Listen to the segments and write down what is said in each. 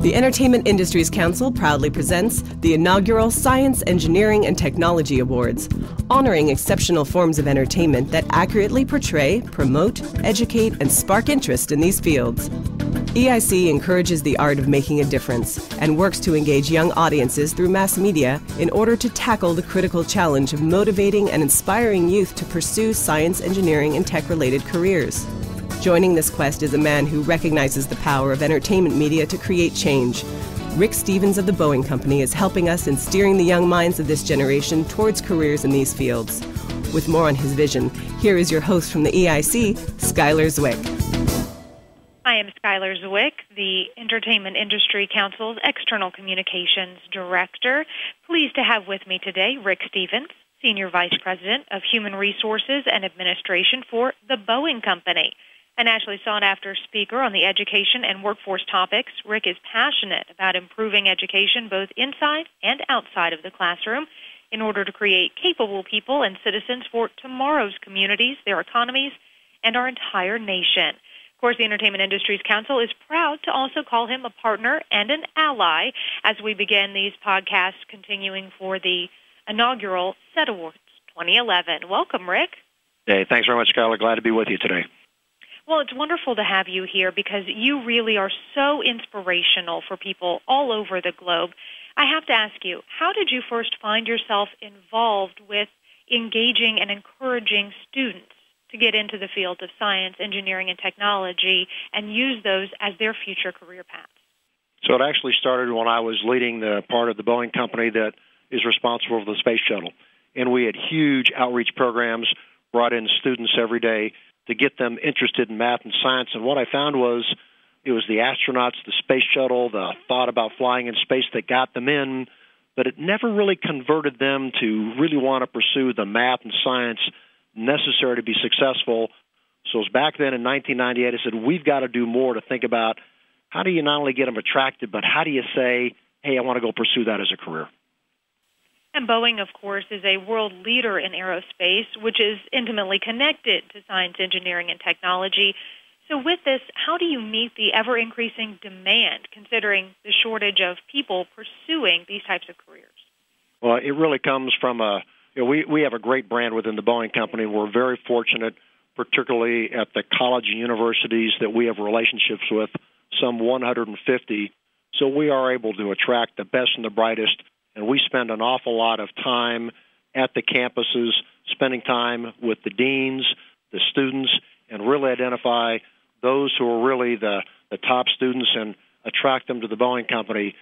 The Entertainment Industries Council proudly presents the inaugural Science, Engineering, and Technology Awards, honoring exceptional forms of entertainment that accurately portray, promote, educate, and spark interest in these fields. EIC encourages the art of making a difference and works to engage young audiences through mass media in order to tackle the critical challenge of motivating and inspiring youth to pursue science, engineering, and tech-related careers. Joining this quest is a man who recognizes the power of entertainment media to create change. Rick Stevens of the Boeing Company is helping us in steering the young minds of this generation towards careers in these fields. With more on his vision, here is your host from the EIC, Skylar Zwick. I am Skylar Zwick, the Entertainment Industry Council's External Communications Director. Pleased to have with me today Rick Stevens, Senior Vice President of Human Resources and Administration for the Boeing Company. A nationally sought-after speaker on the education and workforce topics, Rick is passionate about improving education both inside and outside of the classroom in order to create capable people and citizens for tomorrow's communities, their economies, and our entire nation. Of course, the Entertainment Industries Council is proud to also call him a partner and an ally as we begin these podcasts continuing for the inaugural S.E.T Awards 2011. Welcome, Rick. Hey, thanks very much, Skylar. Glad to be with you today. Well, it's wonderful to have you here because you really are so inspirational for people all over the globe. I have to ask you, how did you first find yourself involved with engaging and encouraging students to get into the fields of science, engineering, and technology and use those as their future career paths? So it actually started when I was leading the part of the Boeing Company that is responsible for the space shuttle. And we had huge outreach programs, brought in students every day to get them interested in math and science. And what I found was it was the astronauts, the space shuttle, the thought about flying in space that got them in, but it never really converted them to really want to pursue the math and science necessary to be successful. So it was back then in 1998, I said, we've got to do more to think about how do you not only get them attracted, but how do you say, hey, I want to go pursue that as a career. And Boeing, of course, is a world leader in aerospace, which is intimately connected to science, engineering, and technology. So with this, how do you meet the ever-increasing demand, considering the shortage of people pursuing these types of careers? Well, it really comes from we have a great brand within the Boeing Company. We're very fortunate, particularly at the college and universities that we have relationships with, some 150. So we are able to attract the best and the brightest. And we spend an awful lot of time at the campuses, spending time with the deans, the students, and really identify those who are really the top students and attract them to the Boeing Company.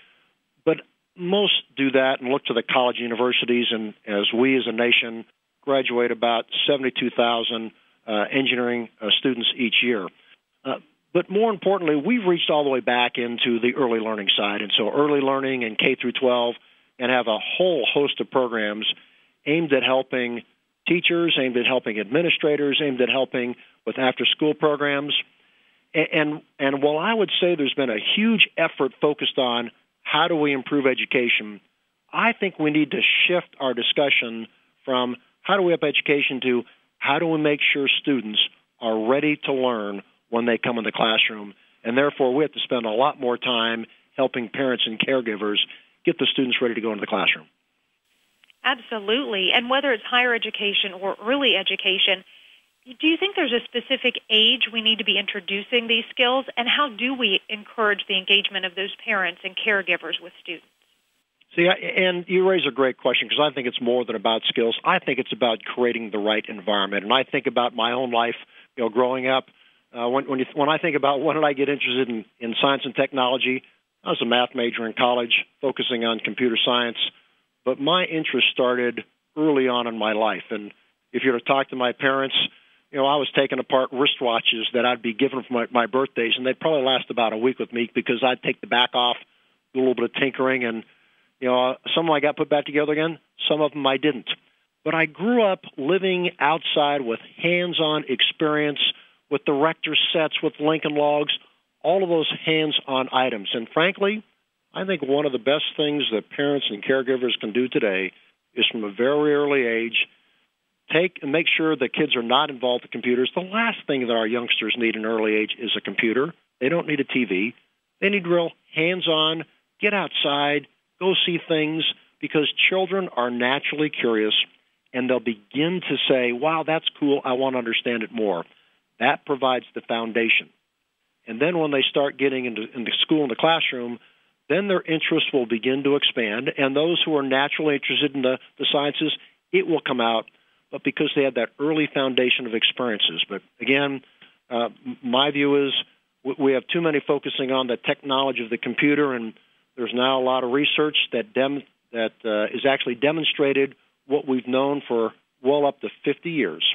But most do that and look to the college universities, and as we as a nation graduate about 72,000 engineering students each year. But more importantly, we've reached all the way back into the early learning side, and so early learning and K through 12, and have a whole host of programs aimed at helping teachers, aimed at helping administrators, aimed at helping with after-school programs. And while I would say there's been a huge effort focused on how do we improve education, I think we need to shift our discussion from how do we up education to how do we make sure students are ready to learn when they come in the classroom. And therefore, we have to spend a lot more time helping parents and caregivers get the students ready to go into the classroom. Absolutely. And whether it's higher education or early education, do you think there's a specific age we need to be introducing these skills? And how do we encourage the engagement of those parents and caregivers with students? See, and you raise a great question because I think it's more than about skills. I think it's about creating the right environment. And I think about my own life, growing up. When I think about when did I get interested in science and technology, I was a math major in college, focusing on computer science, but my interest started early on in my life. And if you were to talk to my parents, I was taking apart wristwatches that I'd be given for my birthdays, and they'd probably last about a week with me because I'd take the back off, do a little bit of tinkering, and some of them I got put back together again, some of them I didn't. But I grew up living outside with hands-on experience with the Rector sets, with Lincoln Logs, all of those hands-on items. And frankly, I think one of the best things that parents and caregivers can do today is from a very early age, take and make sure that kids are not involved with computers. The last thing that our youngsters need in early age is a computer. They don't need a TV. They need real hands-on, get outside, go see things, because children are naturally curious, and they'll begin to say, wow, that's cool, I want to understand it more. That provides the foundation. And then when they start getting into school, in the classroom, then their interests will begin to expand, and those who are naturally interested in the sciences, it will come out, but because they had that early foundation of experiences. But again, my view is we have too many focusing on the technology of the computer, and there's now a lot of research that is actually demonstrated what we've known for well up to 50 years,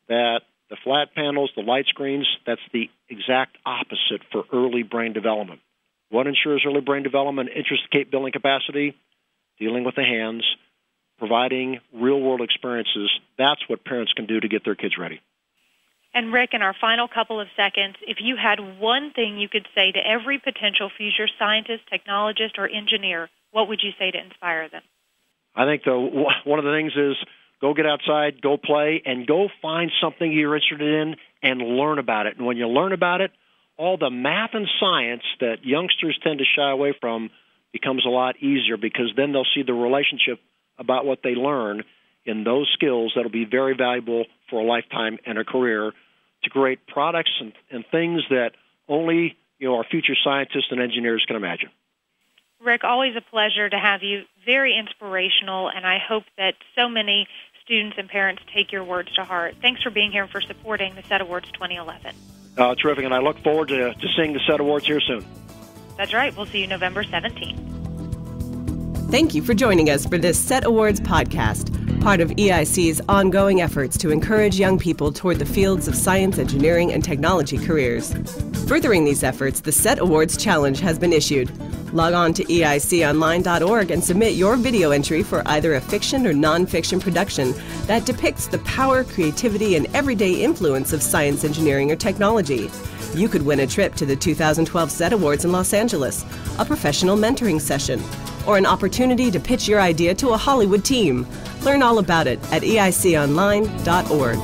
that the flat panels, the light screens, that's the exact opposite for early brain development. What ensures early brain development? Intricate building capacity, dealing with the hands, providing real-world experiences. That's what parents can do to get their kids ready. And Rick, in our final couple of seconds, if you had one thing you could say to every potential future scientist, technologist, or engineer, what would you say to inspire them? I think one of the things is go get outside, go play, and go find something you're interested in and learn about it. And when you learn about it, all the math and science that youngsters tend to shy away from becomes a lot easier, because then they'll see the relationship about what they learn in those skills that'll be very valuable for a lifetime and a career to create products and things that only our future scientists and engineers can imagine. Rick, always a pleasure to have you. Very inspirational, and I hope that so many students and parents take your words to heart. Thanks for being here and for supporting the S.E.T Awards 2011. Terrific, and I look forward to seeing the S.E.T Awards here soon. That's right. We'll see you November 17th. Thank you for joining us for this S.E.T Awards podcast, part of EIC's ongoing efforts to encourage young people toward the fields of science, engineering, and technology careers. Furthering these efforts, the S.E.T Awards Challenge has been issued. Log on to eiconline.org and submit your video entry for either a fiction or nonfiction production that depicts the power, creativity, and everyday influence of science, engineering, or technology. You could win a trip to the 2012 S.E.T Awards in Los Angeles, a professional mentoring session, or an opportunity to pitch your idea to a Hollywood team. Learn all about it at eiconline.org.